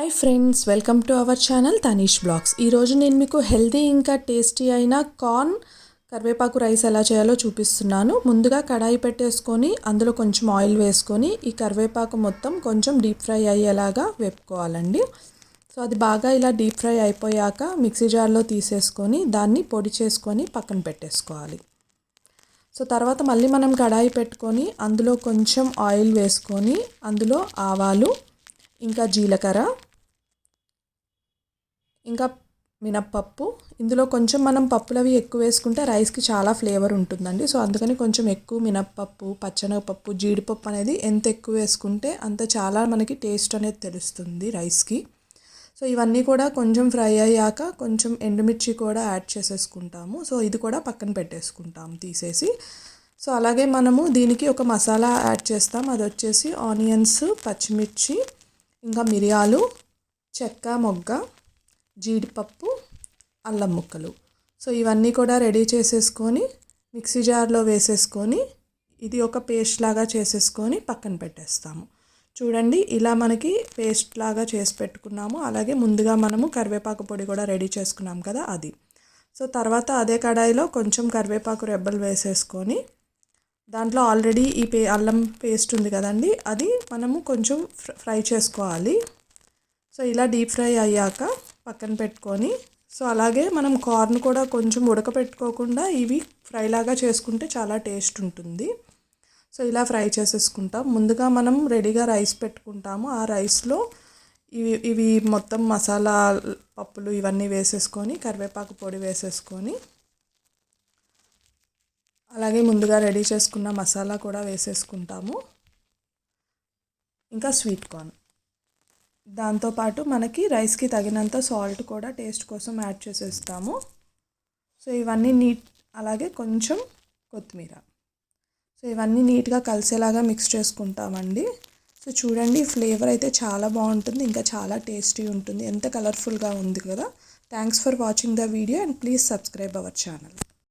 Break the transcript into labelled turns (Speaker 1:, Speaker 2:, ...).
Speaker 1: Hi friends, welcome to our channel Tanish blogs. ఈరోజు నేను మీకు హెల్తీ ఇంకా టేస్టీ అయిన కార్న్ కరివేపాకు రైస్ ఎలా చేయాలో చూపిస్తున్నాను. ముందుగా కడాయి పెట్టేసుకొని అందులో కొంచెం ఆయిల్ వేసుకొని ఈ కరివేపాకు మొత్తం కొంచెం డీప్ ఫ్రై అయ్యేలాగా వేపుకోవాలండి. సో అది బాగా ఇలా డీప్ ఫ్రై అయిపోయాక మిక్సీ జార్లో తీసేసుకొని దాన్ని పొడి చేసుకొని పక్కన పెట్టేసుకోవాలి. సో తర్వాత మళ్ళీ మనం కడాయి పెట్టుకొని అందులో కొంచెం ఆయిల్ వేసుకొని అందులో ఆవాలు, ఇంకా జీలకర్ర, ఇంకా మినప్పప్పు, ఇందులో కొంచెం మనం పప్పులవి ఎక్కువ వేసుకుంటే రైస్కి చాలా ఫ్లేవర్ ఉంటుందండి. సో అందుకని కొంచెం ఎక్కువ మినప్పప్పు, పచ్చెనగపప్పు, జీడిపప్పు అనేది ఎంత ఎక్కువ వేసుకుంటే అంత చాలా మనకి టేస్ట్ అనేది తెలుస్తుంది రైస్కి. సో ఇవన్నీ కూడా కొంచెం ఫ్రై అయ్యాక కొంచెం ఎండుమిర్చి కూడా యాడ్ చేసేసుకుంటాము. సో ఇది కూడా పక్కన పెట్టేసుకుంటాము తీసేసి. సో అలాగే మనము దీనికి ఒక మసాలా యాడ్ చేస్తాం. అది వచ్చేసి ఆనియన్స్, పచ్చిమిర్చి, ఇంకా మిరియాలు, చెక్క మొగ్గ, జీడిపప్పు, అల్లం ముక్కలు. సో ఇవన్నీ కూడా రెడీ చేసేసుకొని మిక్సీ జార్లో వేసేసుకొని ఇది ఒక పేస్ట్ లాగా చేసేసుకొని పక్కన పెట్టేస్తాము. చూడండి, ఇలా మనకి పేస్ట్ లాగా చేసి పెట్టుకున్నాము. అలాగే ముందుగా మనము కరివేపాకు పొడి కూడా రెడీ చేసుకున్నాం కదా అది. సో తర్వాత అదే కడాయిలో కొంచెం కరివేపాకు రెబ్బలు వేసేసుకొని దాంట్లో ఆల్రెడీ ఈ అల్లం పేస్ట్ ఉంది కదండి, అది మనము కొంచెం ఫ్రై చేసుకోవాలి. సో ఇలా డీప్ ఫ్రై అయ్యాక పక్కన పెట్టుకొని, సో అలాగే మనం కార్న్ కూడా కొంచెం ఉడకపెట్టుకోకుండా ఇవి ఫ్రై లాగా చేసుకుంటే చాలా టేస్ట్ ఉంటుంది. సో ఇలా ఫ్రై చేసేసుకుంటాం. ముందుగా మనం రెడీగా రైస్ పెట్టుకుంటాము. ఆ రైస్లో ఇవి మొత్తం మసాలా పప్పులు ఇవన్నీ వేసేసుకొని కరివేపాకు పొడి వేసేసుకొని అలాగే ముందుగా రెడీ చేసుకున్న మసాలా కూడా వేసేసుకుంటాము. ఇంకా స్వీట్ కార్న్, దాంతోపాటు మనకి రైస్కి తగినంత సాల్ట్ కూడా టేస్ట్ కోసం యాడ్ చేసేస్తాము. సో ఇవన్నీ అలాగే కొంచెం కొత్తిమీర. సో ఇవన్నీ నీట్గా కలిసేలాగా మిక్స్ చేసుకుంటామండి. సో చూడండి, ఫ్లేవర్ అయితే చాలా బాగుంటుంది, ఇంకా చాలా టేస్టీ ఉంటుంది. ఎంత కలర్ఫుల్గా ఉంది కదా. Thanks for watching the video and please subscribe our channel.